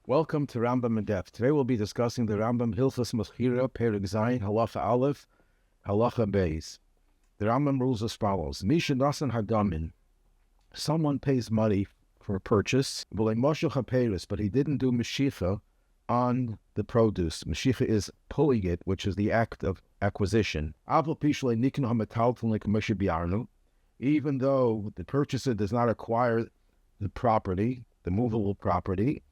Welcome to Rambam in Depth. Today we'll be discussing the Rambam Hilchos Mechirah, Perek Zayin, Halacha Aleph, Halacha Beis. The Rambam rules as follows: Misha nasan hadamin. Someone pays money for a purchase, but he didn't do Meshicha on the produce. Meshicha is pulling it, which is the act of acquisition. Even though the purchaser does not acquire the property, the movable property,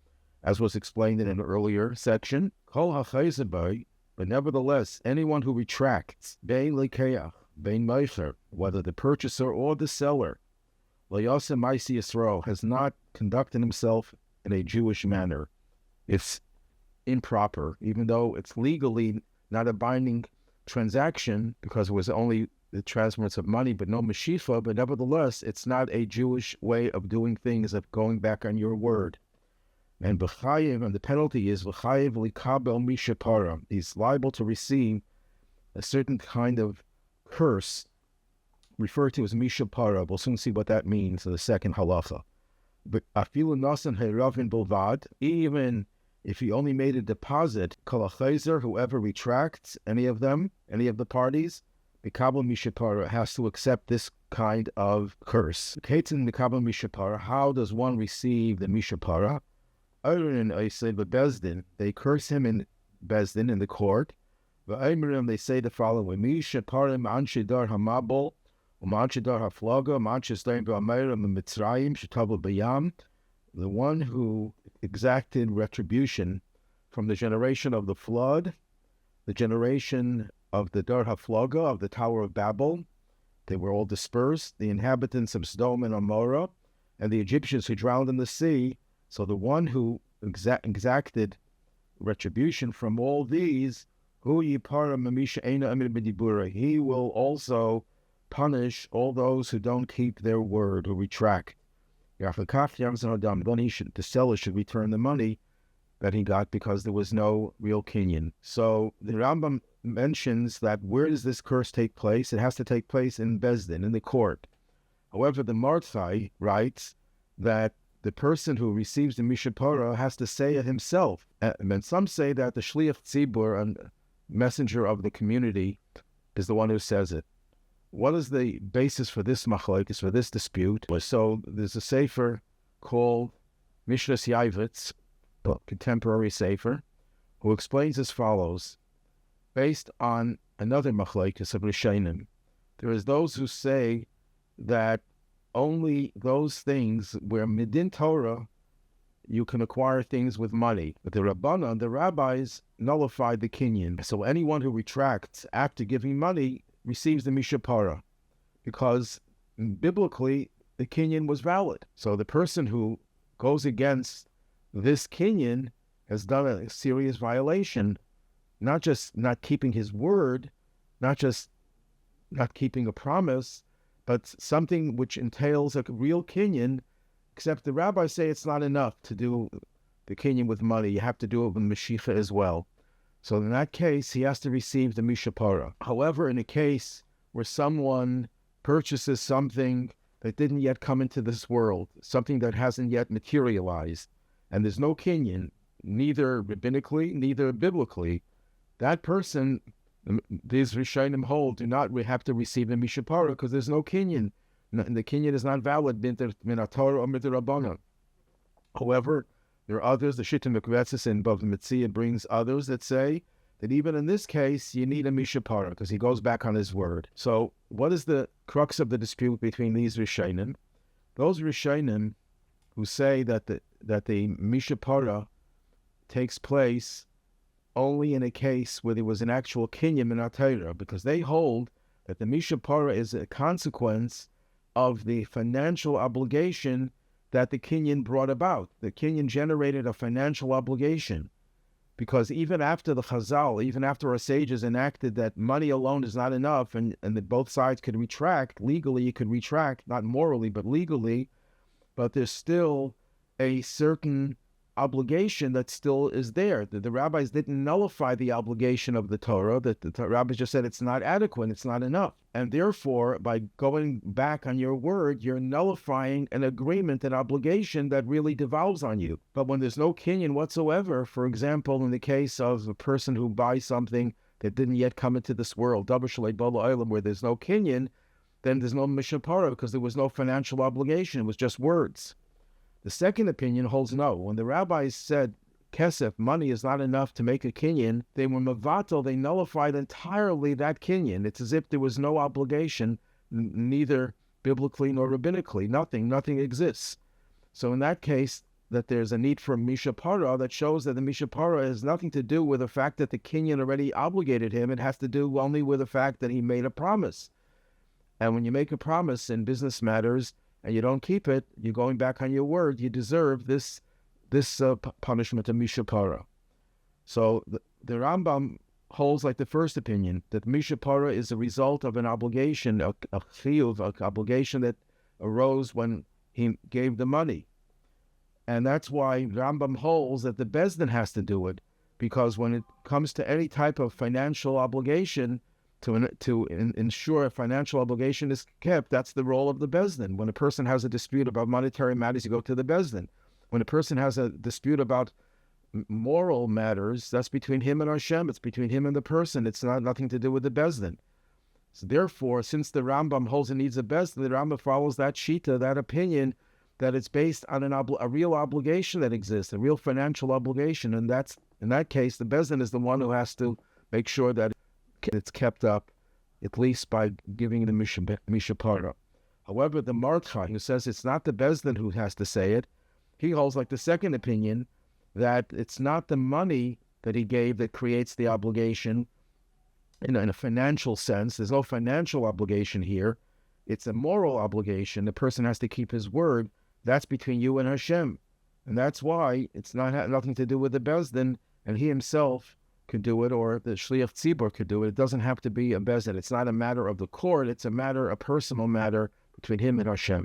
as was explained in an earlier section, but nevertheless, anyone who retracts, whether the purchaser or the seller, has not conducted himself in a Jewish manner, it's improper, even though it's legally not a binding transaction because it was only the transference of money, but no Meshicha, but nevertheless, it's not a Jewish way of doing things, of going back on your word. And the penalty is v'chayev likabel mi Shepara. He's liable to receive a certain kind of curse, referred to as mi Shepara. We'll soon see what that means in the second halacha. But afilu nasan heiravin bilvad, even if he only made a deposit, kol hachazer, whoever retracts any of them, any of the parties, mikabel mi Shepara, has to accept this kind of curse. Ketzin mikabel mi Shepara. How does one receive the mi Shepara? They curse him in Bezdin, in the court. They say the following: the one who exacted retribution from the generation of the flood, the generation of the Dar HaFlaga, of the Tower of Babel. They were all dispersed, the inhabitants of Sodom and Amorah, and the Egyptians who drowned in the sea. So the one who exacted retribution from all these, he will also punish all those who don't keep their word, who retract. Then the seller should return the money that he got because there was no real kinyan. So the Rambam mentions that where does this curse take place? It has to take place in Bezdin, in the court. However, the Mordechai writes that the person who receives the Shepara has to say it himself. And some say that the Shaliach Tzibbur, a messenger of the community, is the one who says it. What is the basis for this machlokes, for this dispute? So there's a sefer called Mishras Yavitz, a contemporary sefer, who explains as follows: based on another machlokes of Rishonim, there is those who say that only those things where midin Torah you can acquire things with money. But the Rabbanan, the rabbis, nullified the kinyan. So anyone who retracts after giving money receives the Shepara, because biblically the kinyan was valid. So the person who goes against this kinyan has done a serious violation, not just not keeping his word, not just not keeping a promise, but something which entails a real kinyan, except the rabbis say it's not enough to do the kinyan with money. You have to do it with Meshicha as well. So in that case, he has to receive the Shepara. However, in a case where someone purchases something that didn't yet come into this world, something that hasn't yet materialized, and there's no kinyan, neither rabbinically, neither biblically, that person, these Rishonim hold, do not have to receive the Shepara because there's no kinyan. And the kinyan is not valid min Torah or midrabanan. However, there are others, the Shittim Mekvetzis in Bava Metzia brings others that say that even in this case, you need a Shepara because he goes back on his word. So what is the crux of the dispute between these Rishonim? Those Rishonim who say that the Shepara takes place only in a case where there was an actual kinyan min Torah, because they hold that the Shepara is a consequence of the financial obligation that the kinyan brought about. The kinyan generated a financial obligation, because even after the Chazal, even after our sages enacted that money alone is not enough, and that both sides could retract, legally you could retract, not morally, but legally, but there's still a certain obligation that still is there. The rabbis didn't nullify the obligation of the Torah. The rabbis just said it's not adequate, it's not enough. And therefore, by going back on your word, you're nullifying an agreement, an obligation that really devolves on you. But when there's no kinyan whatsoever, for example, in the case of a person who buys something that didn't yet come into this world, where there's no kinyan, then there's no Shepara because there was no financial obligation. It was just words. The second opinion holds no. When the rabbis said kesef, money is not enough to make a kinyan, they were mavatal, they nullified entirely that kinyan. It's as if there was no obligation, neither biblically nor rabbinically. Nothing exists. So in that case, that there's a need for Shepara that shows that the Shepara has nothing to do with the fact that the kinyan already obligated him. It has to do only with the fact that he made a promise. And when you make a promise in business matters and you don't keep it, you're going back on your word. You deserve this punishment of Shepara. So the Rambam holds like the first opinion, that Shepara is a result of an obligation, a chiyuv, an obligation that arose when he gave the money. And that's why Rambam holds that the Beis Din has to do it, because when it comes to any type of financial obligation, to ensure a financial obligation is kept, that's the role of the Beis Din. When a person has a dispute about monetary matters, you go to the Beis Din. When a person has a dispute about moral matters, that's between him and Hashem. It's between him and the person. It's nothing to do with the Beis Din. So therefore, since the Rambam holds it needs a Beis Din, the Rambam follows that shita, that opinion, that it's based on a real obligation that exists, a real financial obligation. And that's, in that case, the Beis Din is the one who has to make sure that it's kept up, at least by giving the Shepara. However, the Mordechai, who says it's not the Beis Din who has to say it, he holds like the second opinion, that it's not the money that he gave that creates the obligation in a financial sense. There's no financial obligation here. It's a moral obligation. The person has to keep his word. That's between you and Hashem. And that's why it's nothing to do with the Beis Din, and he himself could do it, or the Shaliach Tzibbur could do it. It doesn't have to be a Beis Din. It's not a matter of the court. It's a personal matter between him and Hashem.